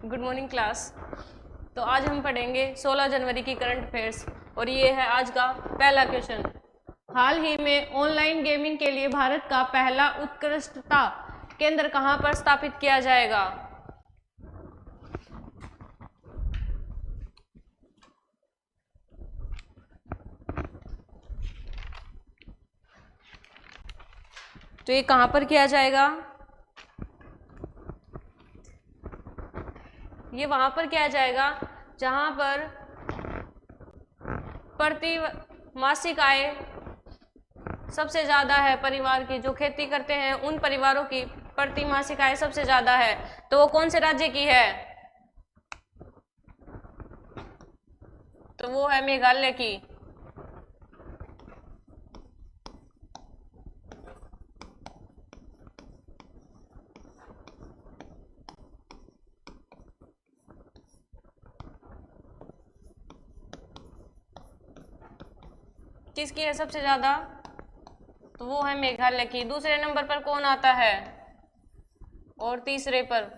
Good morning class. तो आज हम पढ़ेंगे 16 जनवरी की करंट अफेयर्स और ये है आज का पहला क्वेश्चन। हाल ही में ऑनलाइन गेमिंग के लिए भारत का पहला उत्कृष्टता केंद्र कहां पर स्थापित किया जाएगा? तो ये कहां पर किया जाएगा? ये वहां पर किया जाएगा जहां पर प्रति मासिक आय सबसे ज़्यादा है। परिवार की जो खेती करते हैं उन परिवारों की प्रति मासिक आय सबसे ज़्यादा है। तो वो कौन से राज्य की है? तो वो है मेघालय की। किसकी है सबसे ज़्यादा? तो वो है मेघालय की। दूसरे नंबर पर कौन आता है और तीसरे पर?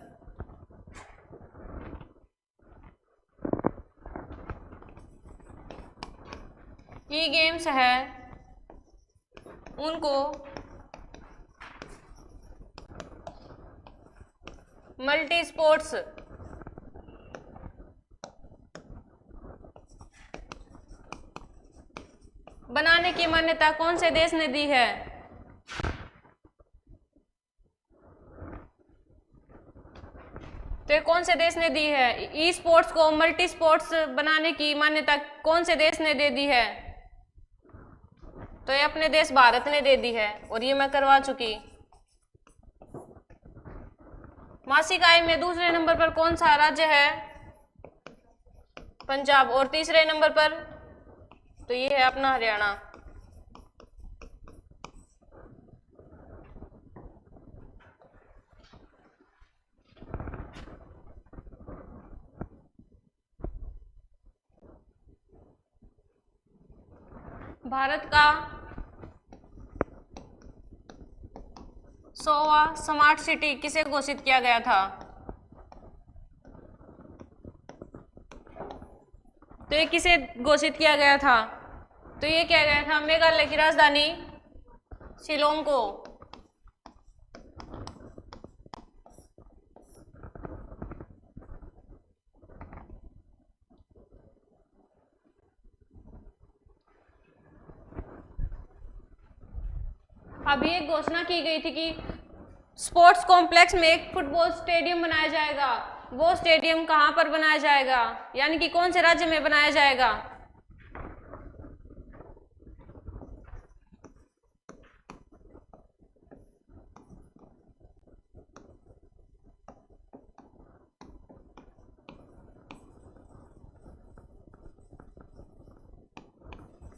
ई गेम्स है उनको मल्टी स्पोर्ट्स बनाने की मान्यता कौन से देश ने दी है? तो कौन से देश ने दी है? ई स्पोर्ट्स को मल्टी स्पोर्ट्स बनाने की मान्यता कौन से देश ने दे दी है? तो ये अपने देश भारत ने दे दी है और ये मैं करवा चुकी। मासिक आय में दूसरे नंबर पर कौन सा राज्य है? पंजाब। और तीसरे नंबर पर तो ये है अपना हरियाणा। भारत का 100वां स्मार्ट सिटी किसे घोषित किया गया था? तो ये किसे घोषित किया गया था? तो ये किया गया था मेघालय की राजधानी शिलोंग को। अभी एक घोषणा की गई थी कि स्पोर्ट्स कॉम्प्लेक्स में एक फुटबॉल स्टेडियम बनाया जाएगा। वो स्टेडियम कहां पर बनाया जाएगा, यानी कि कौन से राज्य में बनाया जाएगा?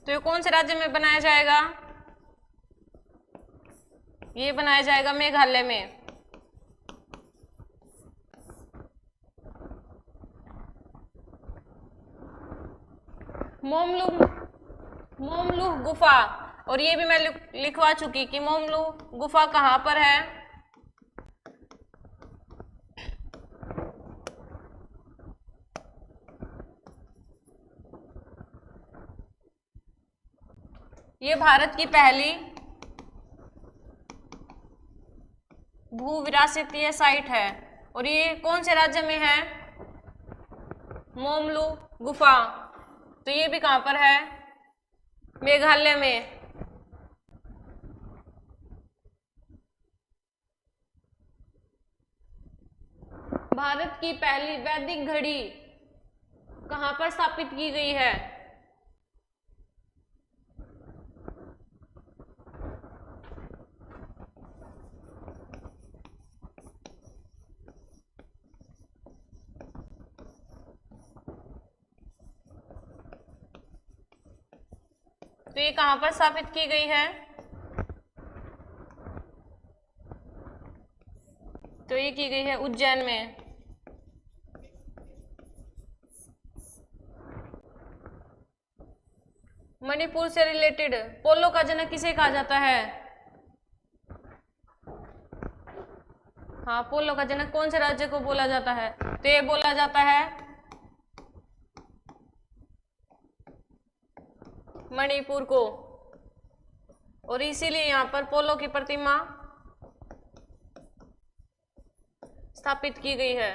तो ये कौन से राज्य में बनाया जाएगा? ये बनाया जाएगा मेघालय में। मोमलुह गुफा, और ये भी मैं लिखवा चुकी कि मोमलुह गुफा कहां पर है? ये भारत की पहली भू विरासतीय साइट है और ये कौन से राज्य में है? मोमलुह गुफा। तो ये भी कहां पर है? मेघालय में। भारत की पहली वैदिक घड़ी कहां पर स्थापित की गई है? तो ये कहां पर स्थापित की गई है? तो ये की गई है उज्जैन में। मणिपुर से रिलेटेड पोलो का जनक किसे कहा जाता है? हाँ, पोलो का जनक कौन से राज्य को बोला जाता है? तो ये बोला जाता है मणिपुर को, और इसीलिए यहाँ पर पोलो की प्रतिमा स्थापित की गई है।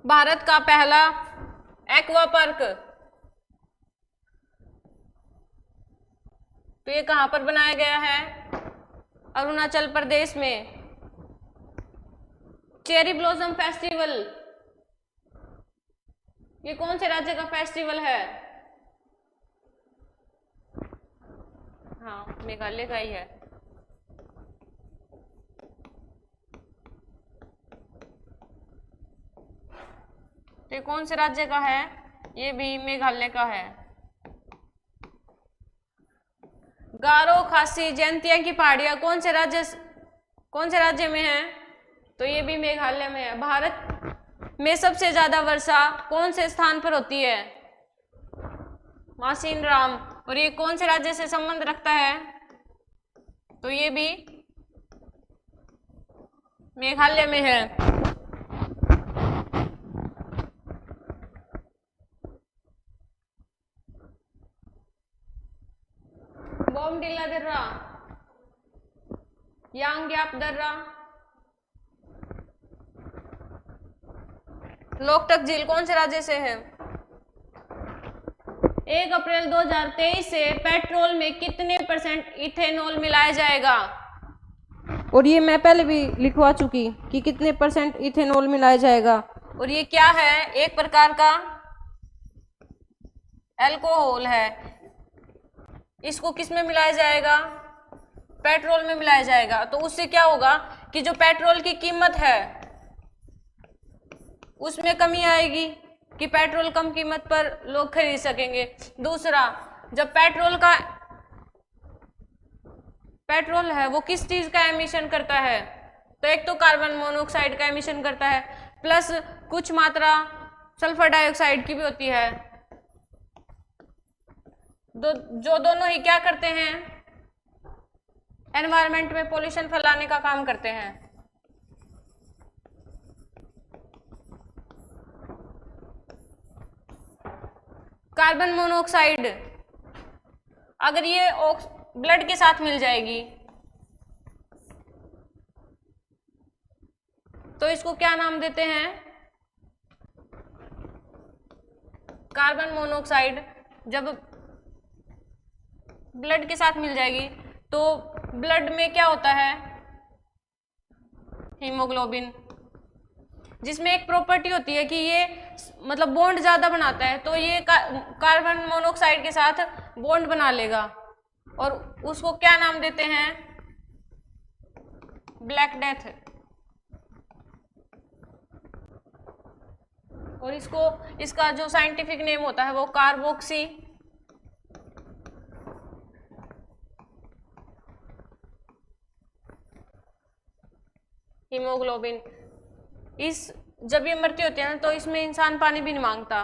भारत का पहला एक्वा पार्क, तो ये कहां पर बनाया गया है? अरुणाचल प्रदेश में। चेरी ब्लॉसम फेस्टिवल, ये कौन से राज्य का फेस्टिवल है? हाँ, मेघालय का ही है। तो ये कौन से राज्य का है? ये भी मेघालय का है। गारो खासी जयंतिया की पहाड़ियां कौन से राज्य में है? तो ये भी मेघालय में है। भारत में सबसे ज्यादा वर्षा कौन से स्थान पर होती है? मासिन राम, और ये कौन से राज्य से संबंध रखता है? तो ये भी मेघालय में है। बोमडिला दर्रा, यांग्याप दर्रा, लोकटक झील कौन से राज्य से है? 1 अप्रैल 2023 से पेट्रोल में कितने % इथेनॉल मिलाया जाएगा? और ये मैं पहले भी लिखवा चुकी कि कितने % इथेनॉल मिलाया जाएगा। और ये क्या है? एक प्रकार का अल्कोहल है। इसको किस में मिलाया जाएगा? पेट्रोल में मिलाया जाएगा। तो उससे क्या होगा कि जो पेट्रोल की कीमत है उसमें कमी आएगी, कि पेट्रोल कम कीमत पर लोग खरीद सकेंगे। दूसरा, जब पेट्रोल है वो किस चीज का एमिशन करता है? तो एक तो कार्बन मोनोऑक्साइड का एमिशन करता है, प्लस कुछ मात्रा सल्फर डाइऑक्साइड की भी होती है। जो दोनों ही क्या करते हैं? एनवायरनमेंट में पोल्यूशन फैलाने का काम करते हैं। कार्बन मोनोऑक्साइड अगर ये ब्लड के साथ मिल जाएगी तो इसको क्या नाम देते हैं? कार्बन मोनोऑक्साइड जब ब्लड के साथ मिल जाएगी तो ब्लड में क्या होता है? हीमोग्लोबिन, जिसमें एक प्रॉपर्टी होती है कि ये मतलब बॉन्ड ज्यादा बनाता है, तो ये कार्बन मोनोऑक्साइड के साथ बॉन्ड बना लेगा और उसको क्या नाम देते हैं? Black death. और इसका जो साइंटिफिक नेम होता है वो कार्बोक्सी हीमोग्लोबिन। जब ये मृत्यु होती है ना तो इसमें इंसान पानी भी नहीं मांगता।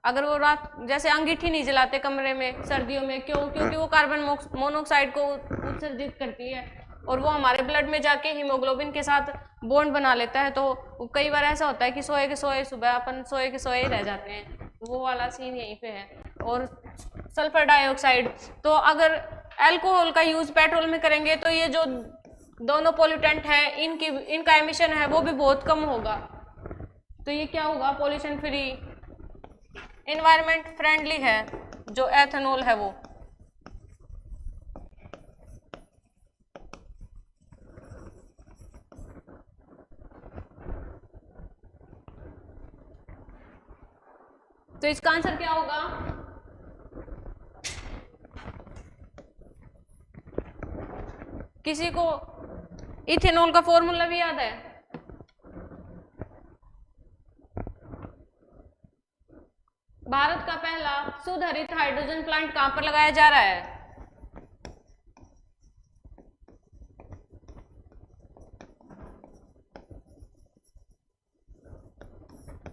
अगर वो रात जैसे अंगीठी नहीं जलाते कमरे में सर्दियों में, क्योंकि वो कार्बन मोनोऑक्साइड को उत्सर्जित करती है और वो हमारे ब्लड में जाके हीमोग्लोबिन के साथ बॉन्ड बना लेता है। तो कई बार ऐसा होता है कि सोए के सोए सुबह अपन सोए के सोए ही रह जाते हैं, वो वाला सीन यहीं पे है। और सल्फर डाइऑक्साइड, तो अगर अल्कोहल का यूज पेट्रोल में करेंगे तो ये जो दोनों पोल्यूटेंट है इनका एमिशन है वो भी बहुत कम होगा। तो ये क्या होगा? पॉल्यूशन फ्री, एनवायरनमेंट फ्रेंडली है जो एथेनॉल है वो। तो इसका आंसर क्या होगा? किसी को इथेनॉल का फॉर्मूला भी याद है? भारत का पहला शुद्ध हरित हाइड्रोजन प्लांट कहां पर लगाया जा रहा है?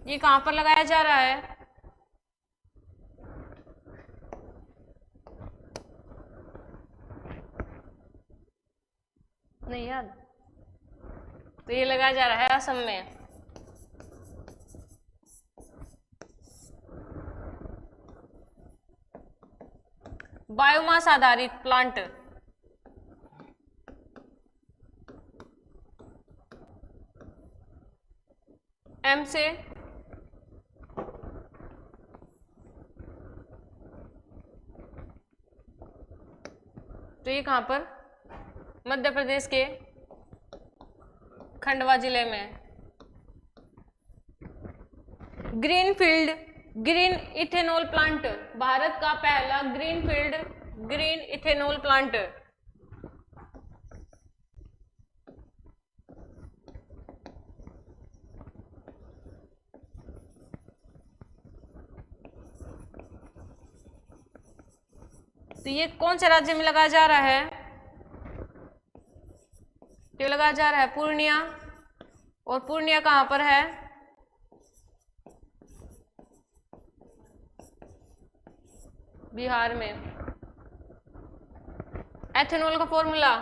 ये कहां पर लगाया जा रहा है? नहीं याद, तो ये लगाया जा रहा है असम में। बायोमास आधारित प्लांट, एम से तो ये कहां पर, मध्य प्रदेश के खंडवा जिले में। Greenfield green ethanol plant, Bharat का पहला ग्रीनफील्ड ग्रीन इथेनॉल प्लांट। तो ये कौन से राज्य में लगाया जा रहा है, ये लगाया जा रहा है पूर्णिया, और पूर्णिया कहां पर है, बिहार में। एथेनॉल का फॉर्मूला,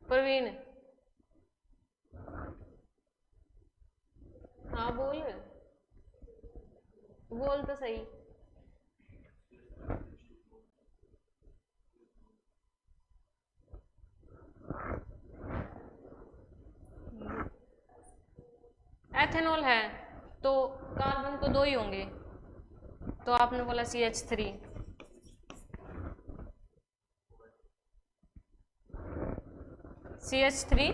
प्रवीण, हाँ बोल बोल तो सही। एथेनॉल है तो कार्बन तो 2 ही होंगे, तो आपने बोला CH3। CH3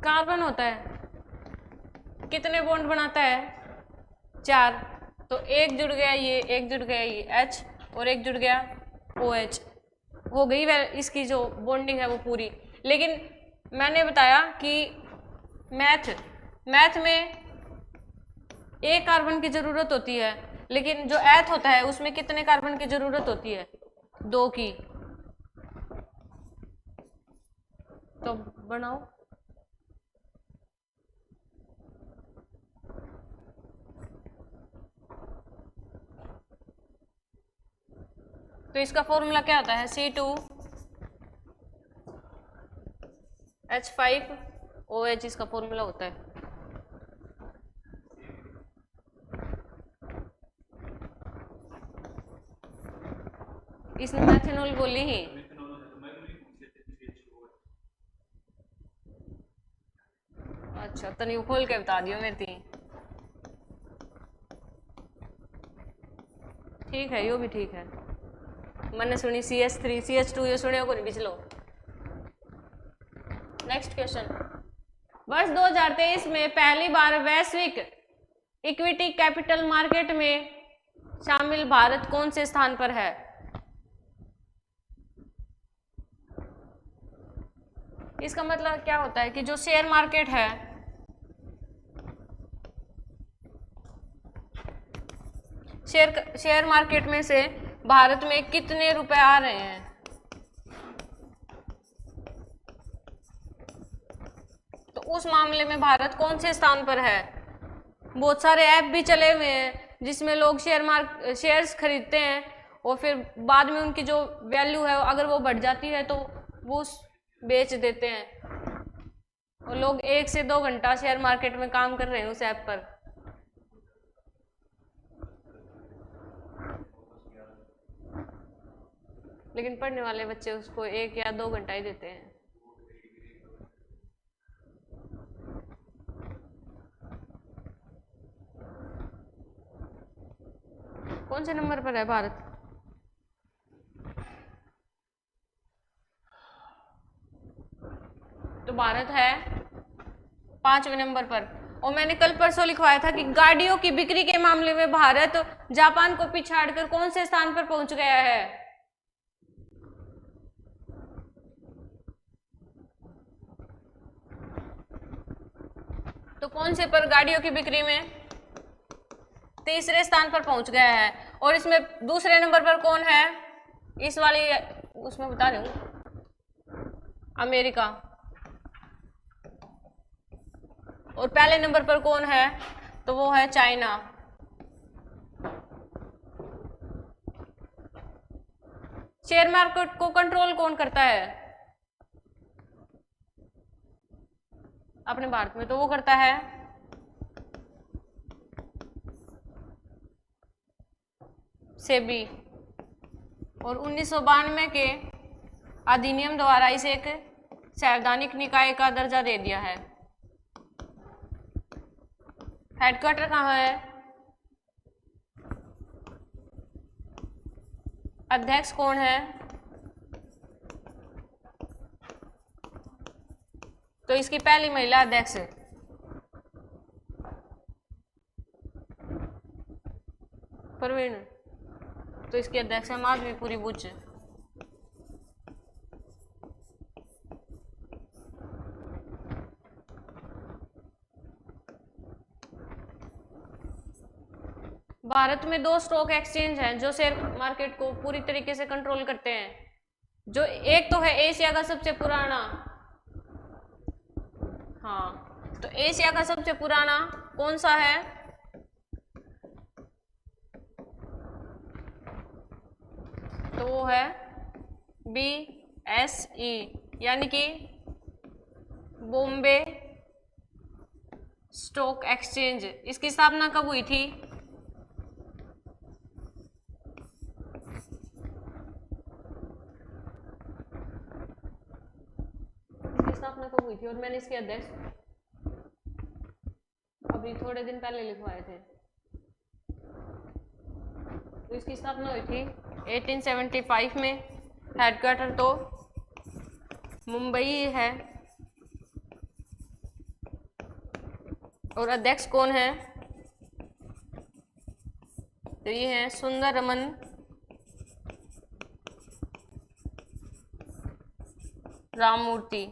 कार्बन होता है, कितने बॉन्ड बनाता है, 4, तो एक जुड़ गया ये, एक जुड़ गया ये H, और एक जुड़ गया OH, हो गई वह इसकी जो बॉन्डिंग है वो पूरी। लेकिन मैंने बताया कि मैथ में एक कार्बन की जरूरत होती है, लेकिन जो एथ होता है उसमें कितने कार्बन की जरूरत होती है, 2 की। तो बनाओ, तो इसका फॉर्मूला क्या होता है, C2H5OH इसका फॉर्मूला होता है। इसने मेथेनॉल बोली ही, अच्छा तनिक खोल के बता दियो मेरे ती, ठीक है, यो भी ठीक है। मैंने सुनी CH3 CH2 ये सुने को नहीं पिछलो। नेक्स्ट क्वेश्चन, वर्ष 2023 में पहली बार वैश्विक इक्विटी कैपिटल मार्केट में शामिल भारत कौन से स्थान पर है। इसका मतलब क्या होता है कि जो शेयर मार्केट है, शेयर मार्केट में से भारत में कितने रुपए आ रहे हैं, तो उस मामले में भारत कौन से स्थान पर है। बहुत सारे ऐप भी चले हुए हैं जिसमें लोग शेयर्स खरीदते हैं और फिर बाद में उनकी जो वैल्यू है अगर वो बढ़ जाती है तो वो बेच देते हैं, और लोग 1 से 2 घंटा शेयर मार्केट में काम कर रहे हैं उस ऐप पर। लेकिन पढ़ने वाले बच्चे उसको 1 या 2 घंटा ही देते हैं। कौन से नंबर पर है भारत, तो भारत है 5वें नंबर पर। और मैंने कल परसों लिखवाया था कि गाड़ियों की बिक्री के मामले में भारत जापान को पिछाड़कर कौन से स्थान पर पहुंच गया है। तो कौन से पर गाड़ियों की बिक्री में 3रे स्थान पर पहुंच गया है। और इसमें दूसरे नंबर पर कौन है, इस वाली उसमें बता रही हूं, अमेरिका। और पहले नंबर पर कौन है, तो वो है चाइना। शेयर मार्केट को कंट्रोल कौन करता है अपने भारत में, तो वो करता है सेबी। और 1992 के अधिनियम द्वारा इसे एक संवैधानिक निकाय का दर्जा दे दिया है। हेडक्वार्टर कहाँ है, अध्यक्ष कौन है, तो इसकी पहली महिला अध्यक्ष प्रवीण, तो इसकी अध्यक्ष है माधवीपुरी बुच। भारत में 2 स्टॉक एक्सचेंज हैं जो शेयर मार्केट को पूरी तरीके से कंट्रोल करते हैं। जो एक तो है एशिया का सबसे पुराना, हाँ, तो एशिया का सबसे पुराना कौन सा है, तो वो है BSE, यानी कि बॉम्बे स्टॉक एक्सचेंज। इसकी स्थापना कब हुई थी, स्थापना कब हुई थी, और मैंने इसके अध्यक्ष अभी थोड़े दिन पहले लिखवाए थे। तो इसकी स्थापना हुई थी 1875 में। हेडक्वार्टर तो मुंबई है। और अध्यक्ष कौन है, तो ये है सुंदर रमन राममूर्ति।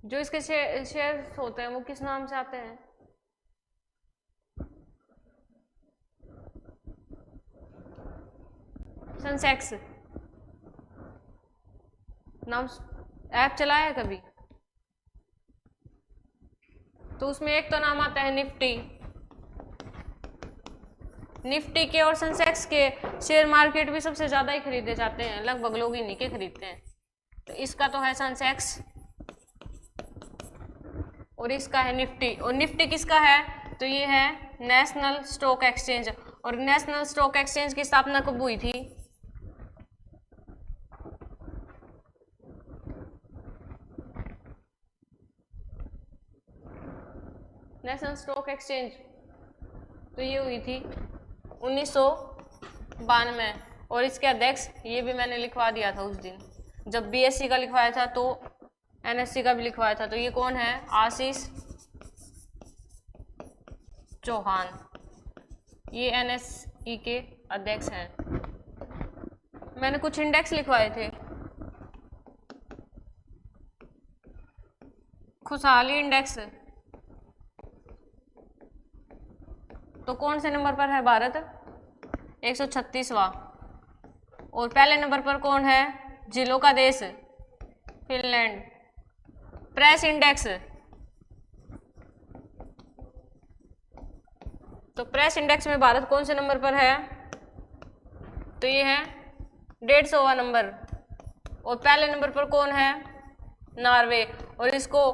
जो इसके शेयर होते हैं वो किस नाम से आते हैं, सेंसेक्स नाम ऐप चलाया है कभी, तो उसमें एक तो नाम आता है निफ्टी। निफ्टी के और सेंसेक्स के शेयर मार्केट भी सबसे ज्यादा ही खरीदे जाते हैं, लगभग लोग इन्हीं के खरीदते हैं। तो इसका तो है सेंसेक्स और इसका है निफ्टी। और निफ्टी किसका है, तो ये है नेशनल स्टॉक एक्सचेंज। और नेशनल स्टॉक एक्सचेंज की स्थापना कब हुई थी, नेशनल स्टॉक एक्सचेंज तो ये हुई थी 1992। और इसके अध्यक्ष ये भी मैंने लिखवा दिया था उस दिन जब BSE का लिखवाया था, तो NSE का भी लिखवाया था। तो ये कौन है, आशीष चौहान, ये NSE के अध्यक्ष हैं। मैंने कुछ इंडेक्स लिखवाए थे, खुशहाली इंडेक्स, तो कौन से नंबर पर है भारत, 136वां। और पहले नंबर पर कौन है, जिलों का देश फिनलैंड। प्रेस इंडेक्स, तो प्रेस इंडेक्स में भारत कौन से नंबर पर है, तो ये है 150वां नंबर। और पहले नंबर पर कौन है, नॉर्वे। और इसको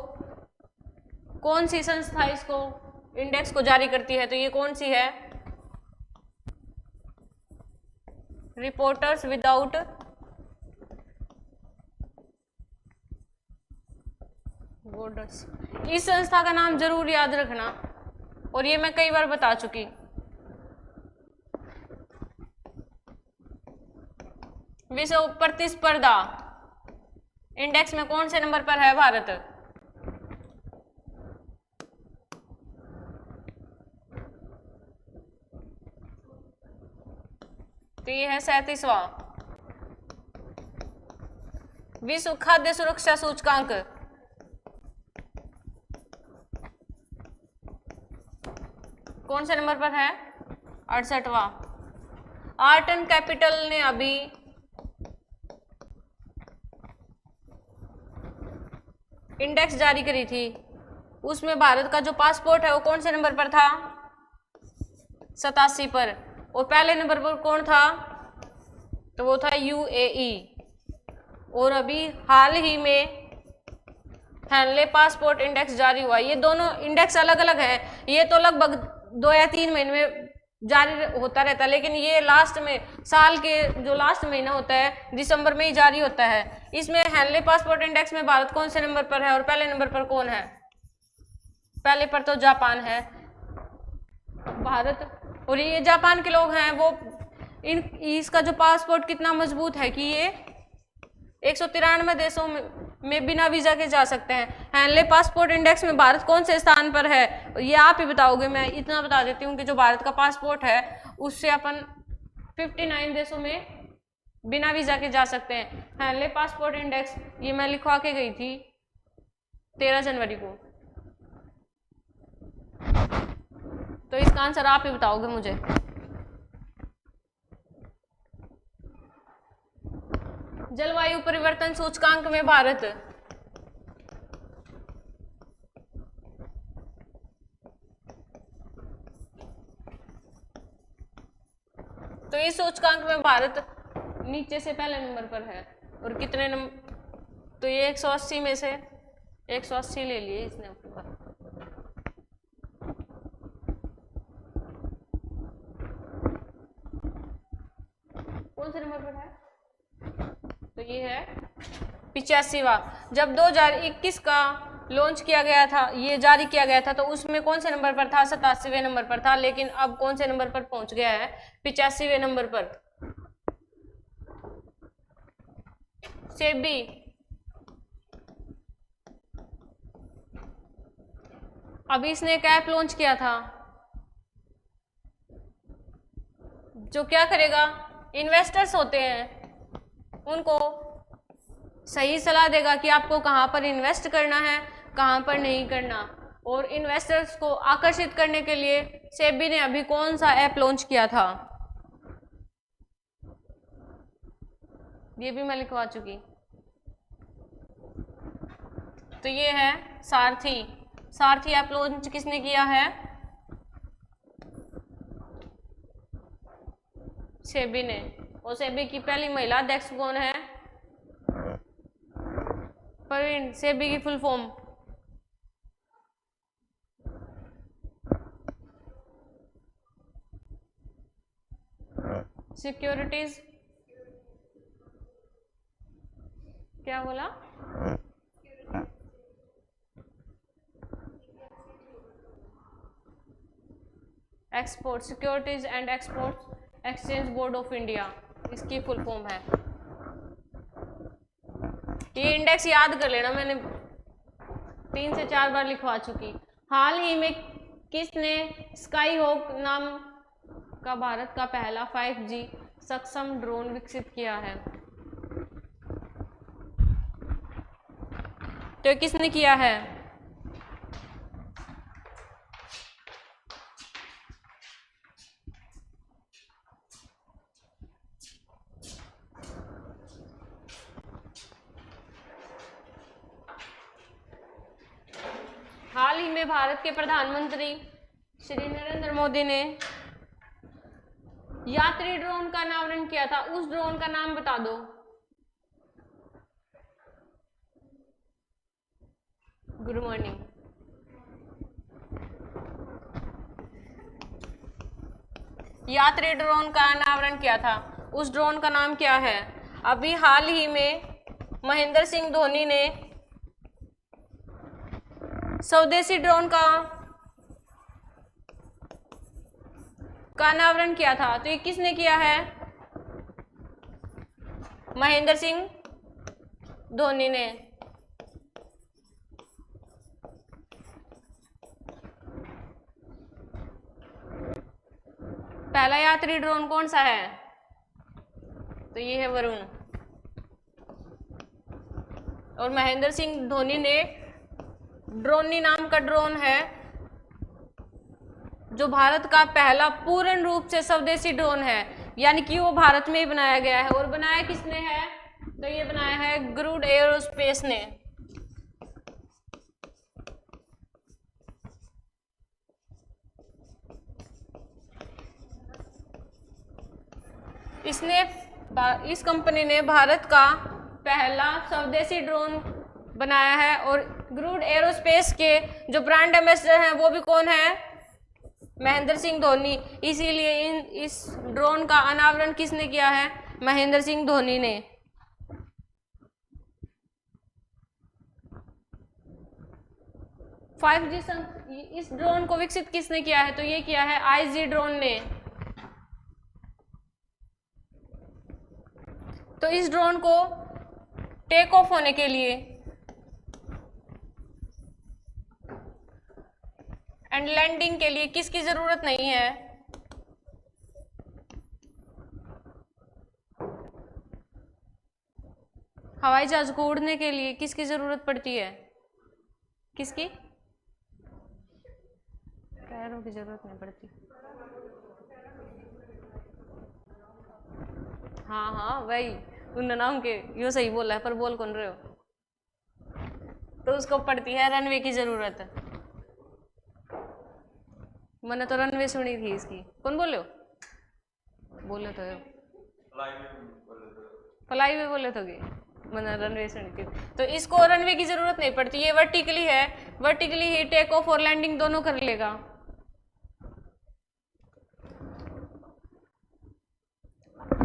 कौन सी संस्था इसको इंडेक्स को जारी करती है, तो ये कौन सी है, रिपोर्टर्स विदाउट बॉर्डर्स। इस संस्था का नाम जरूर याद रखना, और ये मैं कई बार बता चुकी। विश्व प्रतिस्पर्धा इंडेक्स में कौन से नंबर पर है भारत, तो ये है 37वां। विश्व खाद्य सुरक्षा सूचकांक कौन से नंबर पर है? 68वां। आर्ट एंड कैपिटल ने अभी इंडेक्स जारी करी थी, उसमें भारत का जो पासपोर्ट है वो कौन से नंबर पर था? 87 पर। और पहले नंबर पर कौन था? तो वो था यूएई। और अभी हाल ही में हेनले पासपोर्ट इंडेक्स जारी हुआ। ये दोनों इंडेक्स अलग अलग हैं, ये तो लगभग 2 या 3 महीने में जारी होता रहता है, लेकिन ये लास्ट में साल के जो लास्ट महीना होता है दिसंबर में ही जारी होता है। इसमें हेनले पासपोर्ट इंडेक्स में भारत कौन से नंबर पर है और पहले नंबर पर कौन है? पहले पर तो जापान है, भारत। और ये जापान के लोग हैं, वो इसका जो पासपोर्ट कितना मजबूत है कि ये 193 देशों में बिना वीजा के जा सकते हैं। हेनले पासपोर्ट इंडेक्स में भारत कौन से स्थान पर है ये आप ही बताओगे। मैं इतना बता देती हूँ कि जो भारत का पासपोर्ट है उससे अपन 59 देशों में बिना वीजा के जा सकते हैं। हेनले पासपोर्ट इंडेक्स ये मैं लिखवा के गई थी 13 जनवरी को। तो इसका आंसर आप ही बताओगे मुझे। जलवायु परिवर्तन सूचकांक में भारत तो इस सूचकांक में भारत नीचे से पहले नंबर पर है। और कितने नंबर? तो ये 180 में से 180 ले लिए इसने अपने पास। कौन से नंबर पर है? तो ये है 85वां। जब 2021 का लॉन्च किया गया था, ये जारी किया गया था, तो उसमें कौन से नंबर पर था? 87वें नंबर पर था। लेकिन अब कौन से नंबर पर पहुंच गया है? 85वें नंबर पर। सेबी अभी इसने एक ऐप लॉन्च किया था जो क्या करेगा, इन्वेस्टर्स होते हैं उनको सही सलाह देगा कि आपको कहाँ पर इन्वेस्ट करना है, कहाँ पर नहीं करना। और इन्वेस्टर्स को आकर्षित करने के लिए सेबी ने अभी कौन सा ऐप लॉन्च किया था, ये भी मैं लिखवा चुकी। तो ये है सारथी। सारथी ऐप लॉन्च किसने किया है? सेबी ने। और सेबी की पहली महिला अध्यक्ष कौन है? प्रवीण। सेबी की फुल फॉर्म? सिक्योरिटीज क्या बोला? Export securities and export exchange board of India, इसकी फुल फॉर्म है। ये इंडेक्स याद कर लेना, मैंने 3 से 4 बार लिखवा चुकी। हाल ही में किसने स्काई हॉक नाम का भारत का पहला 5G सक्षम ड्रोन विकसित किया है? तो किसने किया है? हाल ही में भारत के प्रधानमंत्री श्री नरेंद्र मोदी ने यात्री ड्रोन का अनावरण किया था, उस ड्रोन का नाम बता दो। Good morning. यात्री ड्रोन का अनावरण किया था, उस ड्रोन का नाम क्या है? अभी हाल ही में महेंद्र सिंह धोनी ने स्वदेशी ड्रोन का अनावरण किया था। तो ये किसने किया है? महेंद्र सिंह धोनी ने। पहला यात्री ड्रोन कौन सा है? तो ये है वरुण। और महेंद्र सिंह धोनी ने ड्रोनी नाम का ड्रोन है जो भारत का पहला पूर्ण रूप से स्वदेशी ड्रोन है, यानी कि वो भारत में ही बनाया गया है। और बनाया किसने है? तो ये बनाया है गरुड़ एरोस्पेस ने। इस कंपनी ने भारत का पहला स्वदेशी ड्रोन बनाया है। और गरुड़ एरोस्पेस के जो ब्रांड एम्बेसडर हैं वो भी कौन है? महेंद्र सिंह धोनी। इसीलिए इस ड्रोन का अनावरण किसने किया है? महेंद्र सिंह धोनी ने। इस ड्रोन को विकसित किसने किया है? तो ये किया है आईजी ड्रोन ने। तो इस ड्रोन को टेक ऑफ होने के लिए एंड लैंडिंग के लिए किसकी जरूरत नहीं है? हवाई जहाज को उड़ने के लिए किसकी जरूरत पड़ती है? किसकी? टायरों की जरूरत नहीं पड़ती। हाँ वही उन नाम के, यो सही बोला है, पर बोल कौन रहे हो? तो उसको पड़ती है रनवे की जरूरत। मैंने तो रनवे सुनी थी इसकी। कौन बोले हो? बोले तो फ्लाई वे बोले तो मैंने रनवे सुनी थी। तो इसको रनवे की जरूरत नहीं पड़ती, ये वर्टिकली है, वर्टिकली ही टेक ऑफ और लैंडिंग दोनों कर लेगा।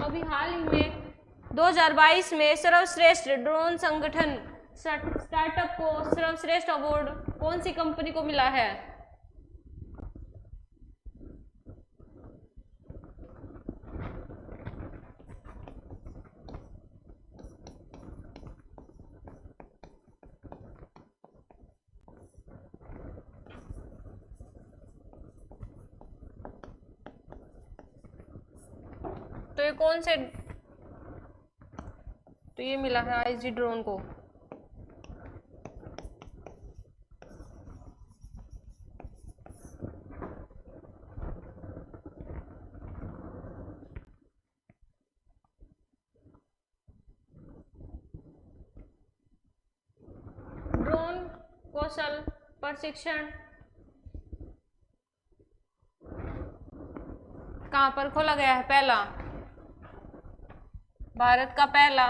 अभी हाल ही में 2022 में सर्वश्रेष्ठ ड्रोन संगठन स्टार्टअप को सर्वश्रेष्ठ अवार्ड कौन सी कंपनी को मिला है? तो ये कौन से? तो ये मिला है आईजी ड्रोन को। ड्रोन कौशल प्रशिक्षण कहाँ पर खोला गया है? पहला, भारत का पहला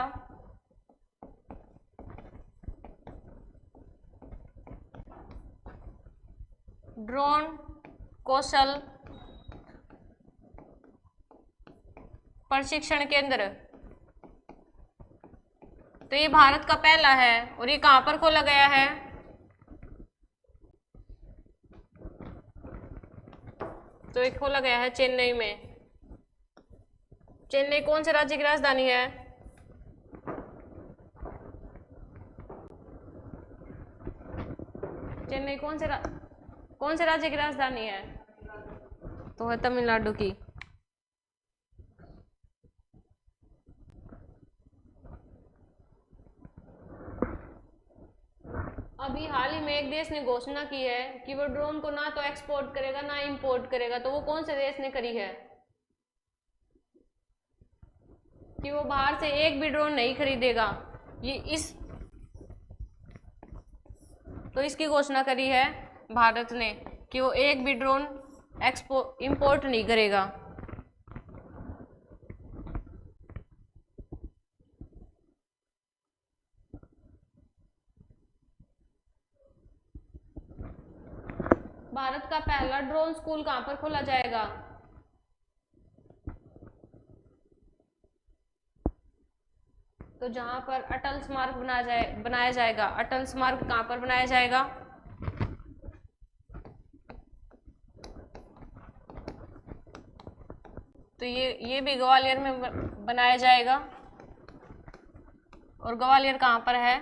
ड्रोन कौशल प्रशिक्षण केंद्र। तो ये भारत का पहला है। और ये कहाँ पर खोला गया है? तो ये खोला गया है चेन्नई में। चेन्नई कौन से राज्य की राजधानी है? चेन्नई कौन से राज्य की राजधानी है? तो है तमिलनाडु की। अभी हाल ही में एक देश ने घोषणा की है कि वो ड्रोन को ना तो एक्सपोर्ट करेगा ना इंपोर्ट करेगा। तो वो कौन से देश ने करी है? कि वो बाहर से एक भी ड्रोन नहीं खरीदेगा। तो इसकी घोषणा करी है भारत ने कि वो एक भी ड्रोन इंपोर्ट नहीं करेगा। भारत का पहला ड्रोन स्कूल कहां पर खोला जाएगा? तो जहां पर अटल स्मारक बनाया जाएगा। अटल स्मारक कहां पर बनाया जाएगा? तो ये भी ग्वालियर में बनाया जाएगा। और ग्वालियर कहां पर है?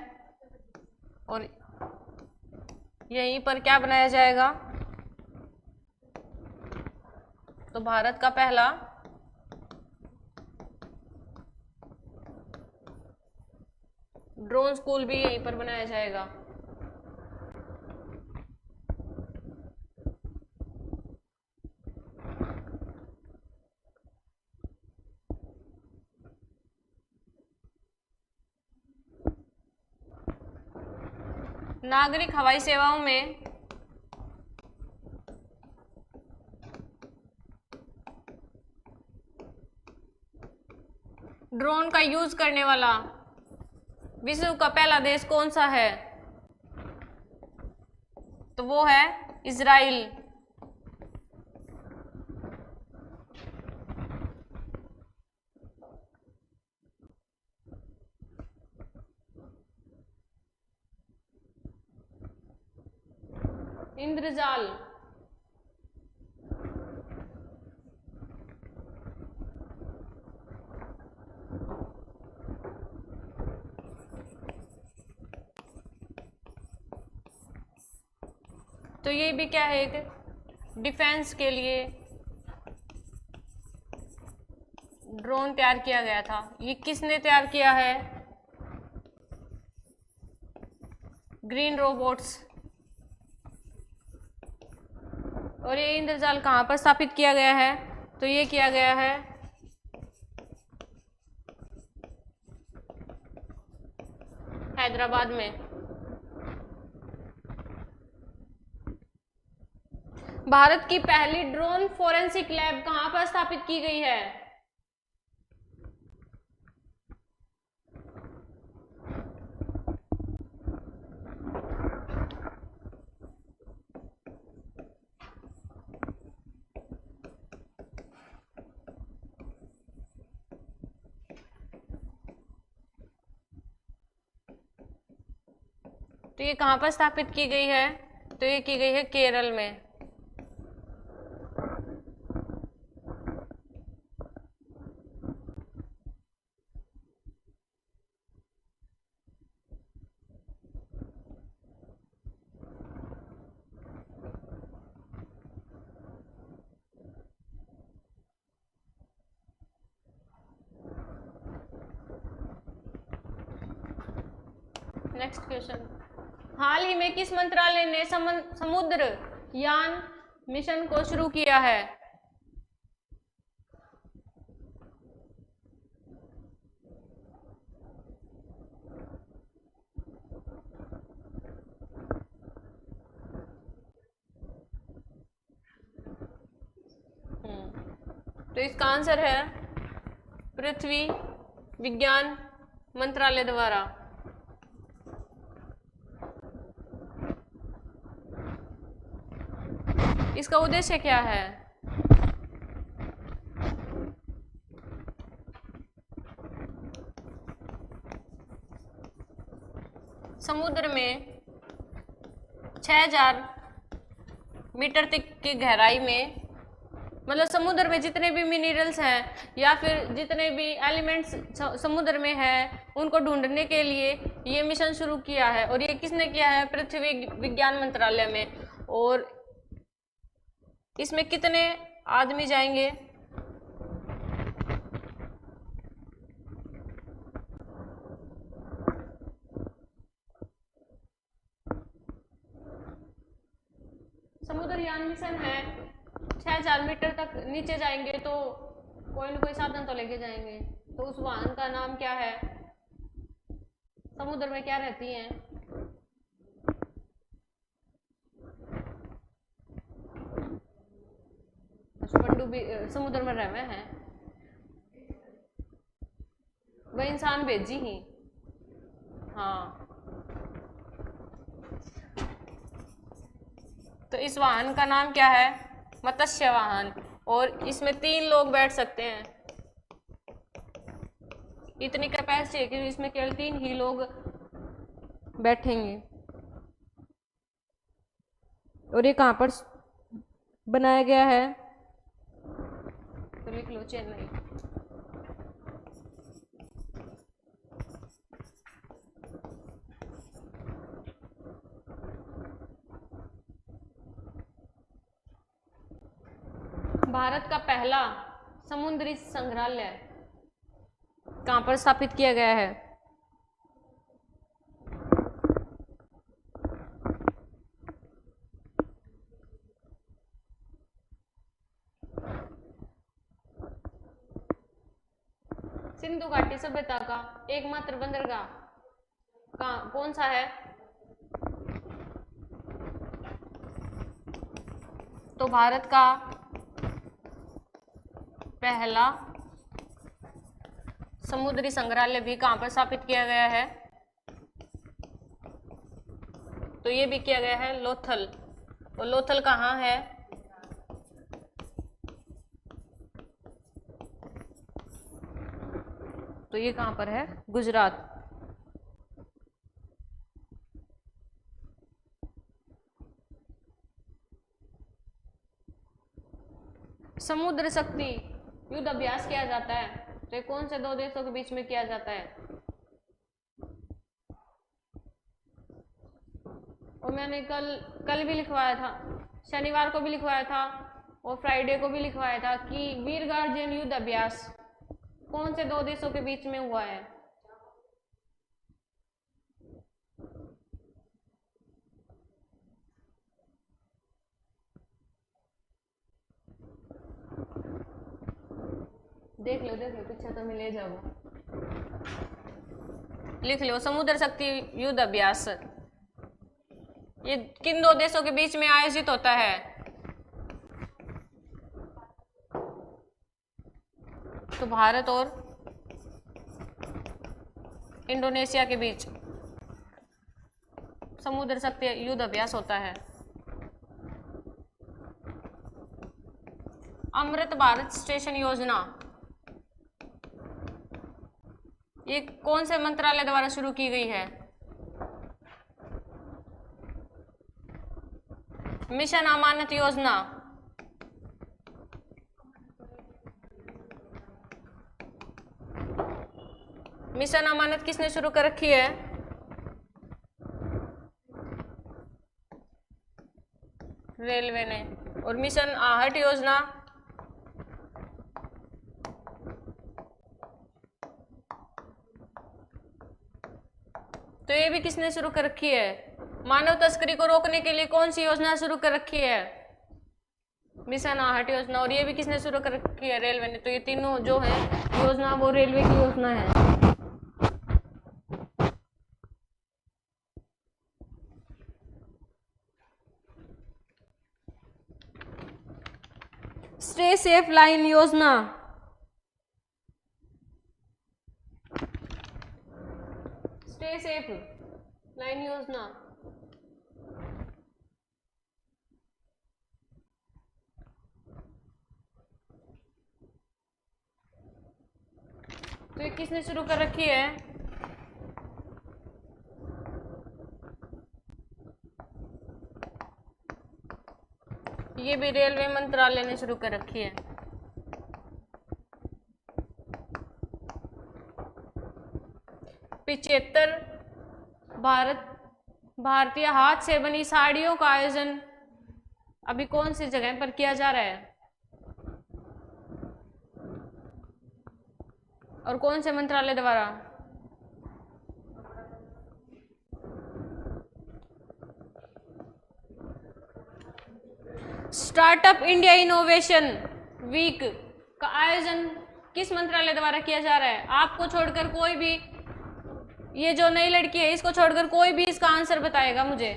और यहीं पर क्या बनाया जाएगा? तो भारत का पहला ड्रोन स्कूल भी यहीं पर बनाया जाएगा। नागरिक हवाई सेवाओं में ड्रोन का यूज करने वाला विश्व का पहला देश कौन सा है? तो वो है इजराइल। इंद्रजाल तो ये भी क्या है, एक डिफेंस के लिए ड्रोन तैयार किया गया था। ये किसने तैयार किया है? Green robots. और ये इंद्रजाल कहाँ पर स्थापित किया गया है? तो ये किया गया है हैदराबाद में। भारत की पहली ड्रोन फोरेंसिक लैब कहाँ पर स्थापित की गई है? तो ये कहाँ पर स्थापित की गई है? तो ये की गई है केरल में। नेक्स्ट क्वेश्चन, हाल ही में किस मंत्रालय ने समुद्र यान मिशन को शुरू किया है? तो इसका आंसर है पृथ्वी विज्ञान मंत्रालय द्वारा। इसका उद्देश्य क्या है? समुद्र में 6000 मीटर तक की गहराई में, मतलब समुद्र में जितने भी मिनरल्स हैं या फिर जितने भी एलिमेंट्स समुद्र में हैं उनको ढूंढने के लिए ये मिशन शुरू किया है। और ये किसने किया है? पृथ्वी विज्ञान मंत्रालय में। और इसमें कितने आदमी जाएंगे? समुद्रयान मिशन है, 6000 मीटर तक नीचे जाएंगे तो कोई न कोई साधन तो लेके जाएंगे। तो उस वाहन का नाम क्या है? समुद्र में क्या रहती हैं? पनडुब्बी समुद्र में रहे हैं, वह इंसान भेजी ही। हाँ, तो इस वाहन का नाम क्या है? मत्स्य वाहन। और इसमें 3 लोग बैठ सकते हैं। इतनी कैपेसिटी है कि इसमें केवल 3 ही लोग बैठेंगे। और ये कहाँ पर बनाया गया है? तो लिख लो चेन्नई। भारत का पहला समुद्री संग्रहालय कहाँ पर स्थापित किया गया है? सिंधु घाटी सभ्यता का एकमात्र बंदरगाह कौन सा है? तो भारत का पहला समुद्री संग्रहालय भी कहाँ पर स्थापित किया गया है? तो ये भी किया गया है लोथल। तो लोथल कहाँ है? तो ये कहाँ पर है? गुजरात। समुद्र शक्ति युद्ध अभ्यास किया जाता है, तो ये कौन से दो देशों के बीच में किया जाता है? और मैंने कल भी लिखवाया था, शनिवार को भी लिखवाया था और फ्राइडे को भी लिखवाया था कि वीर गार्जियन युद्ध अभ्यास कौन से दो देशों के बीच में हुआ है? देख लो पीछे तो मैं ले जाऊँ। लिख लो समुद्र शक्ति युद्ध अभ्यास ये किन दो देशों के बीच में आयोजित होता है? तो भारत और इंडोनेशिया के बीच समुद्र शक्ति युद्ध अभ्यास होता है। अमृत भारत स्टेशन योजना ये कौन से मंत्रालय द्वारा शुरू की गई है? मिशन अमानत योजना मिशन अमानत किसने शुरू कर रखी है? रेलवे ने। और मिशन आहट योजना तो ये भी किसने शुरू कर रखी है? मानव तस्करी को रोकने के लिए कौन सी योजना शुरू कर रखी है? मिशन आहट योजना। और ये भी किसने शुरू कर रखी है? रेलवे ने। तो ये तीनों जो है योजना वो रेलवे की योजना है। स्टे सेफ लाइन योजना स्टे सेफ लाइन योजना तो ये किसने शुरू कर रखी है? ये भी रेलवे मंत्रालय ने शुरू कर रखी है। पिछहत्तर भारतीय हाथ से बनी साड़ियों का आयोजन अभी कौन सी जगह पर किया जा रहा है और कौन से मंत्रालय द्वारा? स्टार्टअप इंडिया इनोवेशन वीक का आयोजन किस मंत्रालय द्वारा किया जा रहा है? आपको छोड़कर कोई भी, ये जो नई लड़की है इसको छोड़कर कोई भी इसका आंसर बताएगा मुझे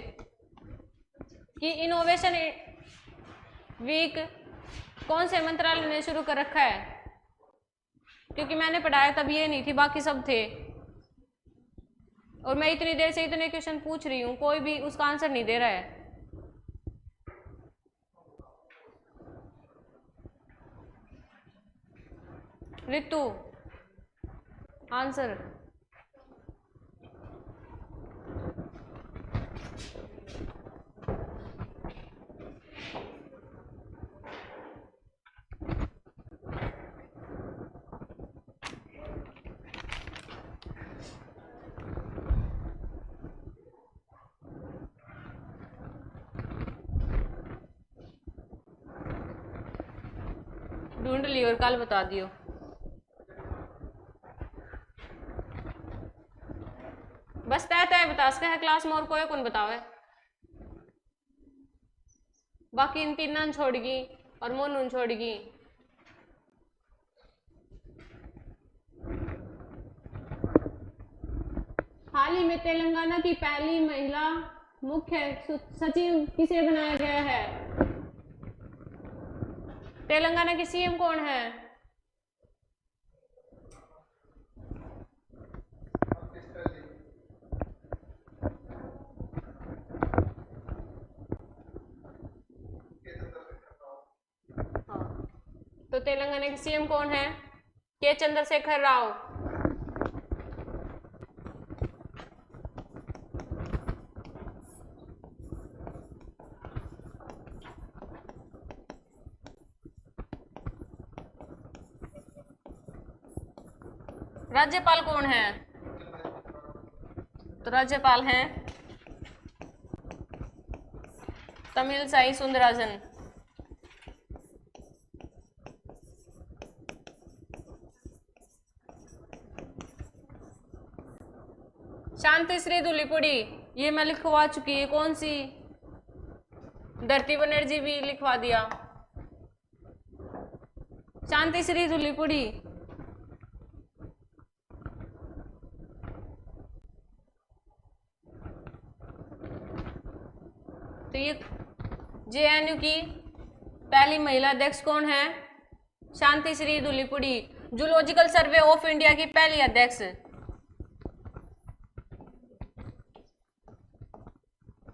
कि इनोवेशन वीक कौन से मंत्रालय ने शुरू कर रखा है? क्योंकि मैंने पढ़ाया तब ये नहीं थी, बाकी सब थे। और मैं इतनी देर से इतने क्वेश्चन पूछ रही हूँ, कोई भी उसका आंसर नहीं दे रहा है। रितु आंसर। ढूंढ ली और कल बता दियो। बस तय बता सके है क्लास में और कोई कौन बतावे? बाकी इन तीन छोड़गी और मोनून छोड़गी। हाल ही में तेलंगाना की पहली महिला मुख्य सचिव किसे बनाया गया है? तेलंगाना की सीएम कौन है? हाँ, तो तेलंगाना की सीएम कौन है? के चंद्रशेखर राव। राज्यपाल कौन है? तो राज्यपाल हैं तमिलसाई सुंदरराजन। शांति श्री धूलीपुड़ी, ये मैं लिखवा चुकी है। कौन सी? धरती बनर्जी भी लिखवा दिया। शांति श्री धूलीपुड़ी। तो ये जेएनयू की पहली महिला अध्यक्ष कौन है? Shanti Shri Dhulipudi. Zoological survey of India की पहली अध्यक्ष।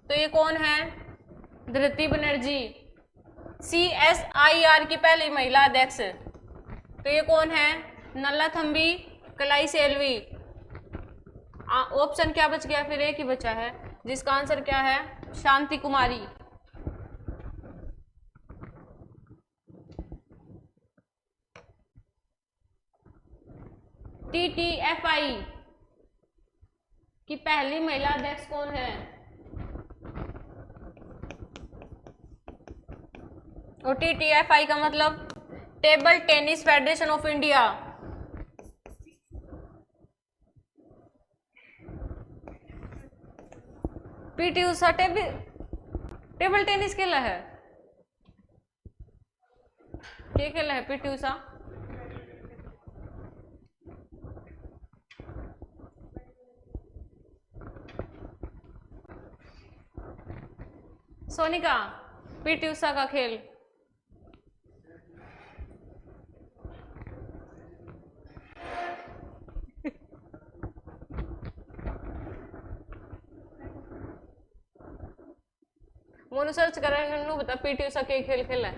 तो ये कौन है? धरती बनर्जी। CSIR की पहली महिला अध्यक्ष। तो ये कौन है? नल्लाथम्बी कलाई सेल्वी। ऑप्शन क्या बच गया? फिर एक ही बचा है, जिसका आंसर क्या है? शांति कुमारी। TTFI की पहली महिला अध्यक्ष कौन है? और TTFI का मतलब table tennis federation of India. PT Usha table tennis खेला है? क्या खेला है पीटी उषा? सोनिका, पीटी उषा का खेल। मोनू सर्च कर नन्नू बता पीटी उषा के खेल खेला है,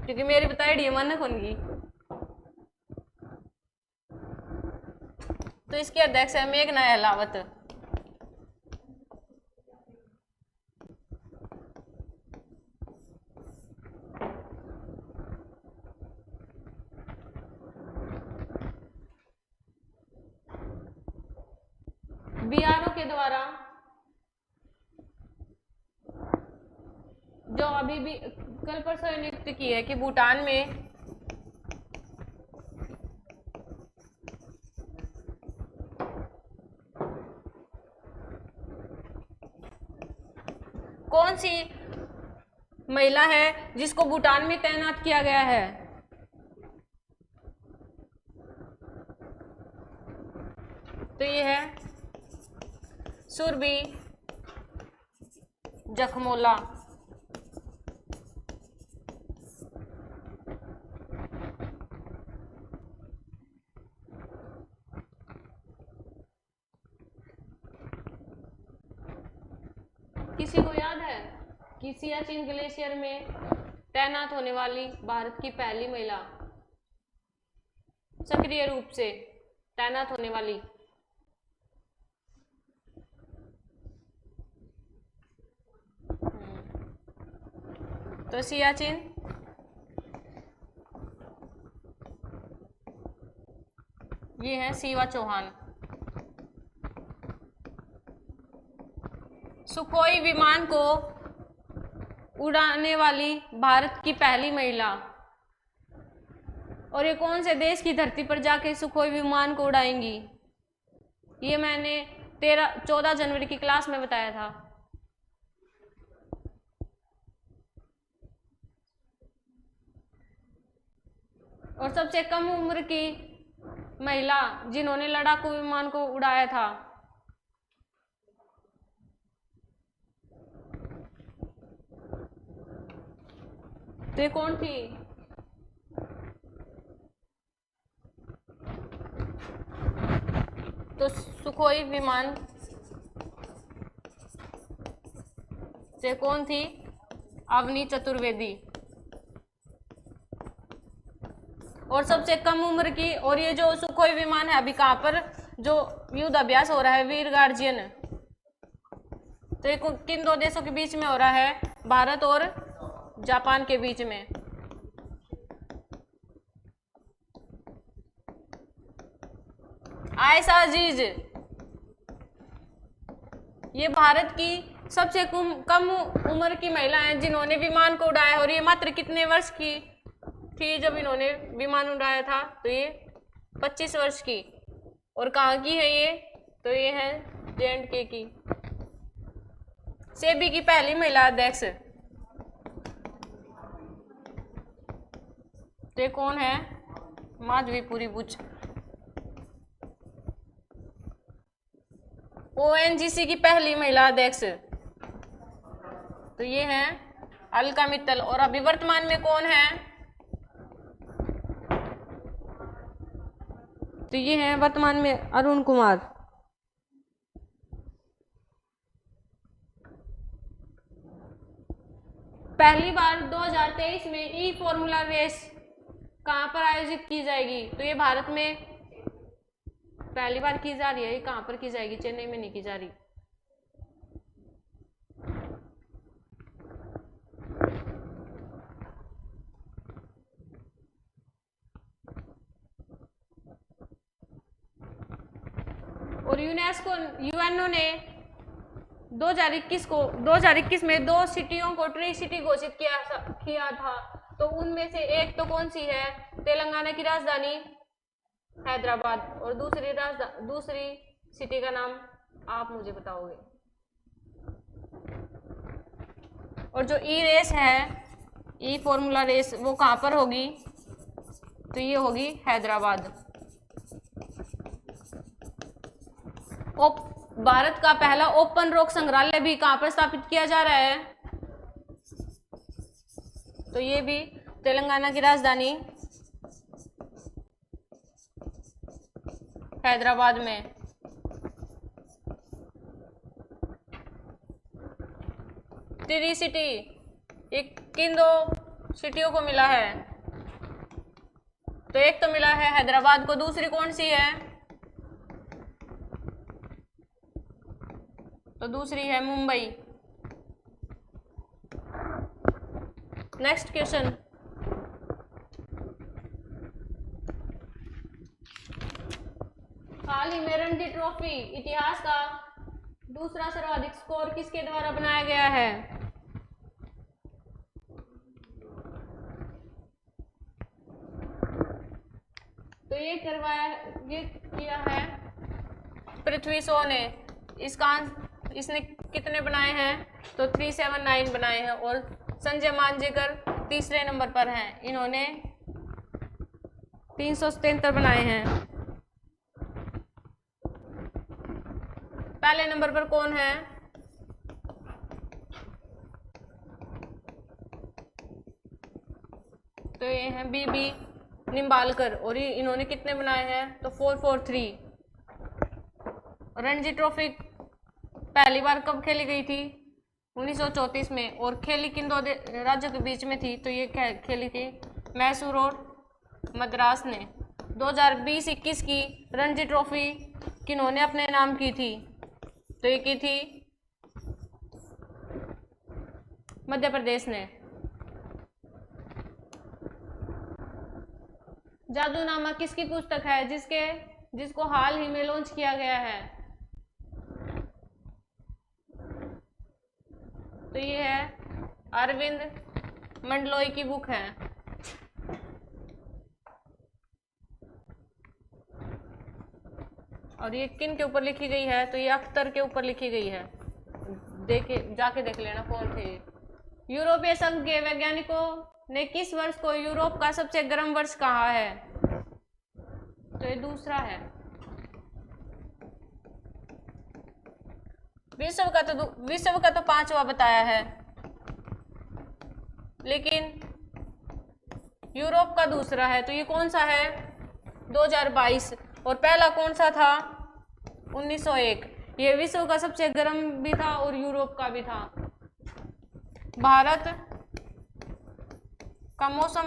क्योंकि मेरी बताई मन कौन। तो इसकी अध्यक्ष है मेघना अहलावत। बीआरओ के द्वारा जो अभी भी कल परसों नियुक्त की है कि भूटान में कौन सी महिला है जिसको भूटान में तैनात किया गया है? तो ये है सुरभि जखमोला। किसी को याद है कि सियाचिन ग्लेशियर में तैनात होने वाली भारत की पहली महिला, सक्रिय रूप से तैनात होने वाली? तो सियाचिन ये है शिवा चौहान। सुखोई विमान को उड़ाने वाली भारत की पहली महिला, और ये कौन से देश की धरती पर जाके सुखोई विमान को उड़ाएंगी? ये मैंने 14 जनवरी की क्लास में बताया था। और सबसे कम उम्र की महिला जिन्होंने लड़ाकू विमान को उड़ाया था, तो ये कौन थी? तो सुखोई विमान से कौन थी? अवनी चतुर्वेदी। और सबसे कम उम्र की, और ये जो सुखोई विमान है अभी कहाँ पर जो युद्ध अभ्यास हो रहा है वीर गार्जियन, तो ये किन दो देशों के बीच में हो रहा है? भारत और जापान के बीच में। आयशा अजीज, ये भारत की सबसे कम उम्र की महिला है जिन्होंने विमान को उड़ाया, और ये मात्र कितने वर्ष की थी जब इन्होंने विमान उड़ाया था? तो ये 25 वर्ष की। और कहाँ की है ये? तो ये है J&K की। सेबी की पहली महिला अध्यक्ष, तो ये कौन है? माधवीपुरी बुच। ONGC की पहली महिला अध्यक्ष, तो ये है अलका मित्तल। और अभी वर्तमान में कौन है? तो ये है वर्तमान में अरुण कुमार। पहली बार 2023 में ई फॉर्मूला रेस कहाँ पर आयोजित की जाएगी? तो ये भारत में पहली बार की जा रही है। ये कहाँ पर की जाएगी? चेन्नई में नहीं की जा रही। और यूएनओ ने 2021 में 2 सिटियों को ट्री सिटी घोषित किया था। तो उनमें से एक तो कौन सी है? तेलंगाना की राजधानी हैदराबाद। और दूसरी सिटी का नाम आप मुझे बताओगे। और जो ई रेस है, ई फॉर्मूला रेस, वो कहाँ पर होगी? तो ये होगी हैदराबाद। भारत का पहला ओपन रॉक संग्रहालय भी कहाँ पर स्थापित किया जा रहा है? तो ये भी तेलंगाना की राजधानी हैदराबाद में। ट्री सिटी, ये किन 2 सिटियों को मिला है? तो एक तो मिला है हैदराबाद को, दूसरी कौन सी है? तो दूसरी है मुंबई। नेक्स्ट क्वेश्चन, हाल ही में रणजी ट्रॉफी इतिहास का दूसरा सर्वाधिक स्कोर किसके द्वारा बनाया गया है? तो ये किया है पृथ्वी शॉ ने। इसने कितने बनाए हैं? तो 379 बनाए हैं। और संजय मांजरेकर तीसरे नंबर पर हैं, इन्होंने 377 बनाए हैं। पहले नंबर पर कौन है? तो ये हैं बीबी निम्बालकर, और ये इन्होंने कितने बनाए हैं? तो 443। रणजी ट्रॉफी पहली बार कब खेली गई थी? 1934 में। और खेली किन 2 राज्यों के बीच में थी? तो ये खेली थी मैसूर और मद्रास ने। 2020-21 की रणजी ट्रॉफी किन्होंने अपने नाम की थी? तो ये की थी मध्य प्रदेश ने। जादूनामा किसकी पुस्तक है जिसको हाल ही में लॉन्च किया गया है? तो ये है अरविंद मंडलोई की बुक है। और ये किन के ऊपर लिखी गई है? तो ये अख्तर के ऊपर लिखी गई है। जाके देख लेना कौन थे। यूरोपीय संघ के वैज्ञानिकों ने किस वर्ष को यूरोप का सबसे गर्म वर्ष कहा है? तो ये दूसरा है। विश्व का तो 5वां बताया है, लेकिन यूरोप का दूसरा है। तो ये कौन सा है? 2022। और पहला कौन सा था? 1901। ये विश्व का सबसे गर्म भी था और यूरोप का भी था। भारत का मौसम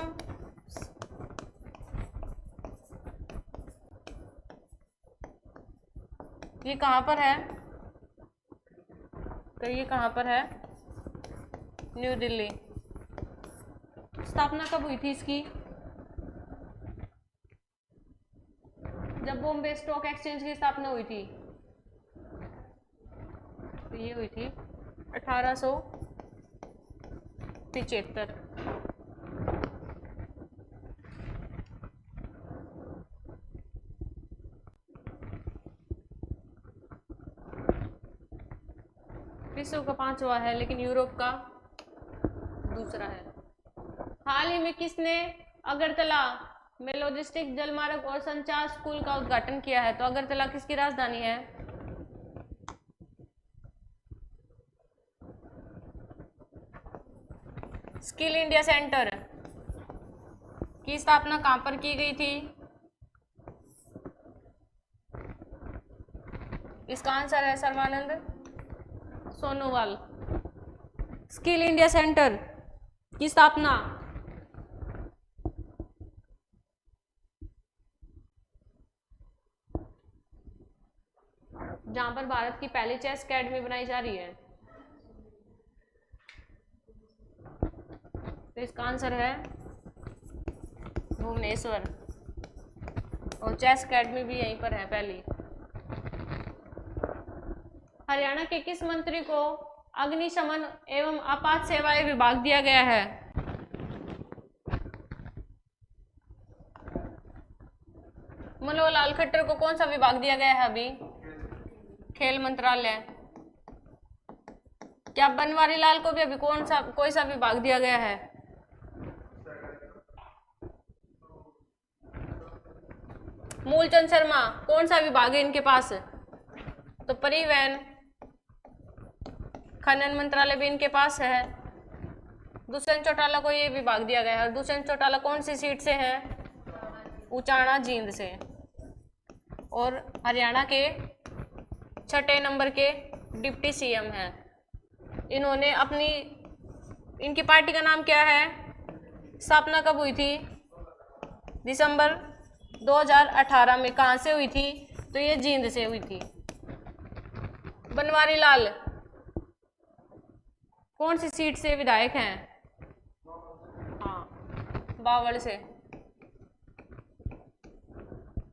ये कहाँ पर है? तो ये कहाँ पर है? न्यू दिल्ली। स्थापना कब हुई थी इसकी? जब बॉम्बे स्टॉक एक्सचेंज की स्थापना हुई थी, तो ये हुई थी 1875। विश्व का 5वां है लेकिन यूरोप का दूसरा है। हाल ही में किसने अगरतला में लॉजिस्टिक, जलमार्ग और संचार स्कूल का उद्घाटन किया है? तो अगरतला किसकी राजधानी है? स्किल इंडिया सेंटर की स्थापना कहां पर की गई थी? इसका आंसर है Sarbananda Sonowal. Skill India centre की स्थापना जहां पर भारत की पहली चेस अकेडमी बनाई जा रही है, तो इसका आंसर है भुवनेश्वर। और चेस अकेडमी भी यहीं पर है पहली। हरियाणा के किस मंत्री को अग्निशमन एवं आपात सेवाएं विभाग दिया गया है? मनोहर लाल खट्टर को कौन सा विभाग दिया गया है अभी? खेल मंत्रालय। क्या बनवारी लाल को भी अभी कोई सा विभाग दिया गया है? मूलचंद शर्मा, कौन सा विभाग है इनके पास? तो परिवहन खनन मंत्रालय भी इनके पास है। दुष्यंत चौटाला को ये विभाग दिया गया है। और दुष्यंत चौटाला कौन सी सीट से है? उचाना जींद से। और हरियाणा के 6ठे नंबर के डिप्टी सीएम हैं। इन्होंने इनकी पार्टी का नाम क्या है? स्थापना कब हुई थी? दिसंबर 2018 में। कहां से हुई थी? तो ये जींद से हुई थी। बनवारी लाल कौन सी सीट से विधायक हैं? हाँ, बावल से।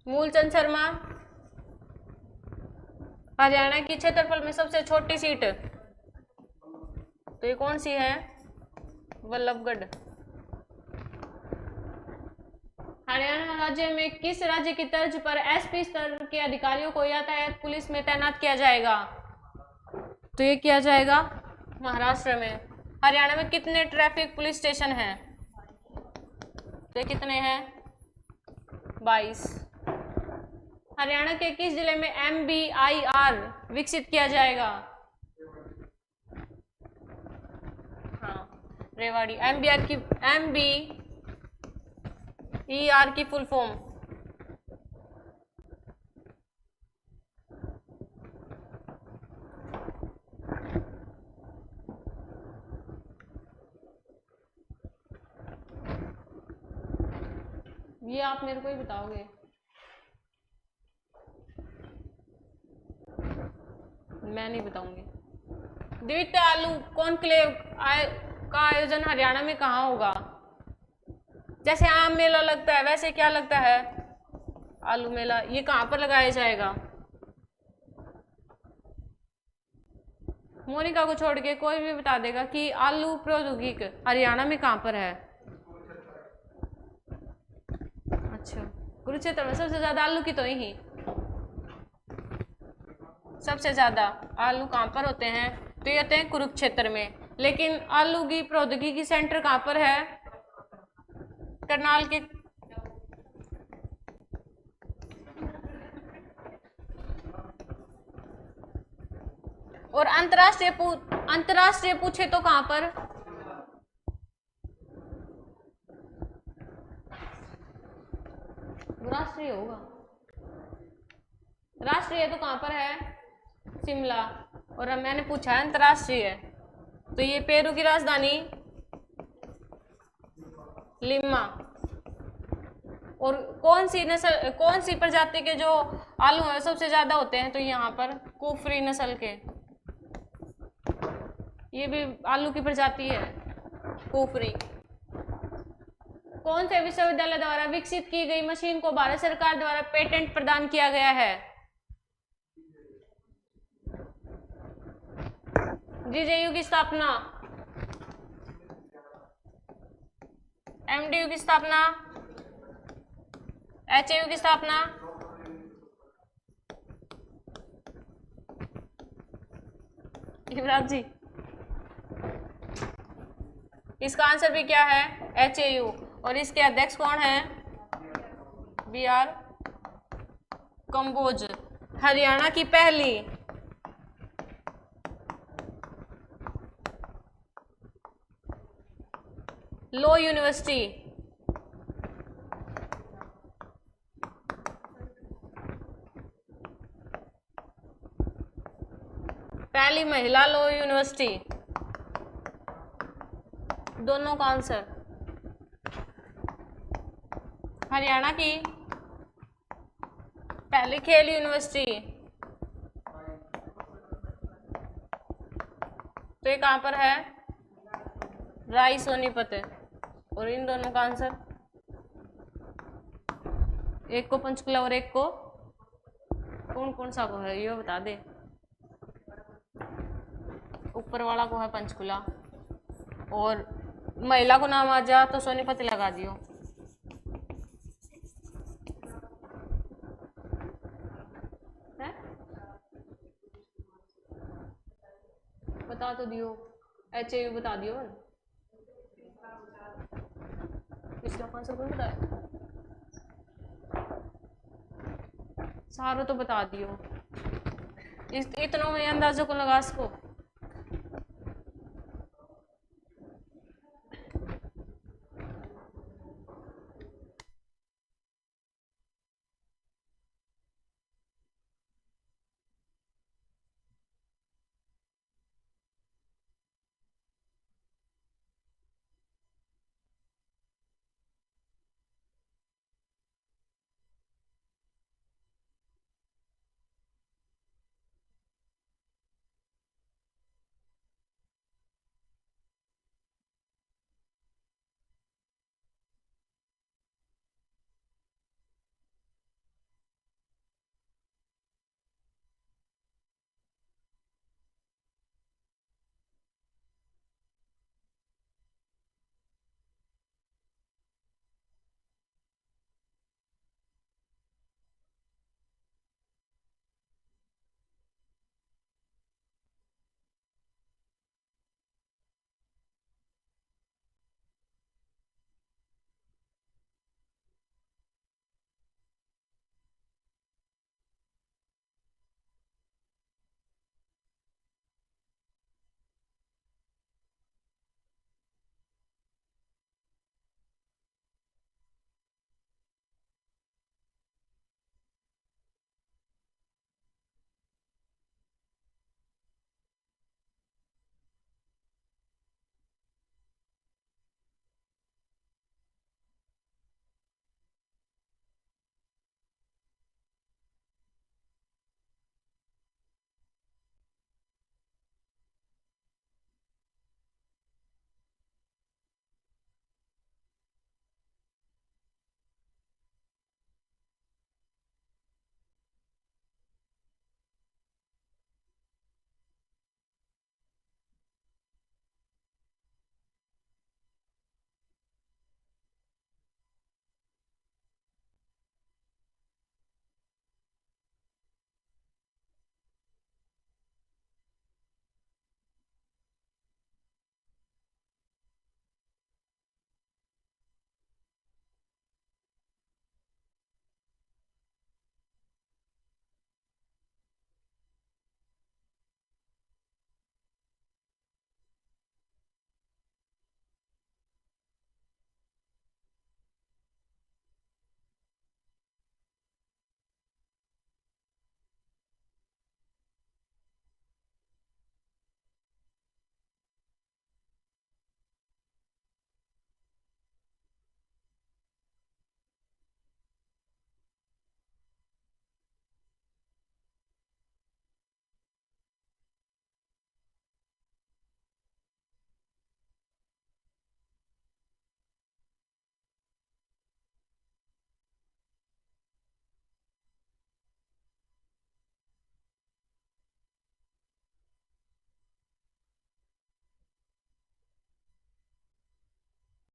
मूलचंद शर्मा हरियाणा की क्षेत्रफल में सबसे छोटी सीट, तो ये कौन सी है? वल्लभगढ़। हरियाणा राज्य में किस राज्य की तर्ज पर एसपी स्तर के अधिकारियों को यातायात पुलिस में तैनात किया जाएगा? तो ये किया जाएगा महाराष्ट्र में। हरियाणा में कितने ट्रैफिक पुलिस स्टेशन हैं? तो ये कितने हैं? 22। हरियाणा के किस जिले में MBIR विकसित किया जाएगा? हाँ, रेवाड़ी। MBER की फुल फॉर्म? ये आप मेरे को ही बताओगे। मैं नहीं बताऊंगी। द्वितीय आलू कॉन्क्लेव का आयोजन हरियाणा में कहाँ होगा? जैसे आम मेला लगता है वैसे क्या लगता है? आलू मेला। ये कहाँ पर लगाया जाएगा? मोनिका को छोड़ के कोई भी बता देगा कि आलू प्रौद्योगिकी हरियाणा में कहाँ पर है? अच्छा, कुरुक्षेत्र में सबसे ज्यादा आलू की तो ही सबसे ज्यादा आलू कहाँ पर होते हैं? तो ये होते हैं कुरुक्षेत्र में। लेकिन आलू की प्रौद्योगिकी सेंटर कहाँ पर है? करनाल के। और अंतरराष्ट्रीय पूछे तो कहां पर? वो राष्ट्रीय होगा। राष्ट्रीय तो कहाँ पर है? शिमला। और अब मैंने पूछा है अंतरराष्ट्रीय, तो ये पेरू की राजधानी लिमा। और कौन सी नस्ल, कौन सी प्रजाति के जो आलू है सबसे ज्यादा होते हैं? तो यहाँ पर कुफरी नस्ल के, ये भी आलू की प्रजाति है, कुफरी। कौन से विश्वविद्यालय द्वारा विकसित की गई मशीन को भारत सरकार द्वारा पेटेंट प्रदान किया गया है? जीजेयू की स्थापना, एमडीयू की स्थापना, एचएयू की स्थापना, युवराज जी इसका आंसर भी क्या है? एचएयू। और इसके अध्यक्ष कौन है? B are Kamboj. हरियाणा की पहली लॉ यूनिवर्सिटी, पहली महिला लॉ यूनिवर्सिटी, दोनों का आंसर। हरियाणा की पहली खेल यूनिवर्सिटी, तो ये कहां पर है? राय सोनीपत। और इन दोनों का आंसर, एक को पंचकुला और एक को कौन कौन सा को है ये बता दे। ऊपर वाला को है पंचकुला, और महिला को नाम आ जा तो सोनीपत लगा दियो। है? बता तो दियो, एचएयू बता दियो। पिछला 500 रुपये बताया, सारों तो बता दियो। इतनों में अंदाजों को लगा इसको।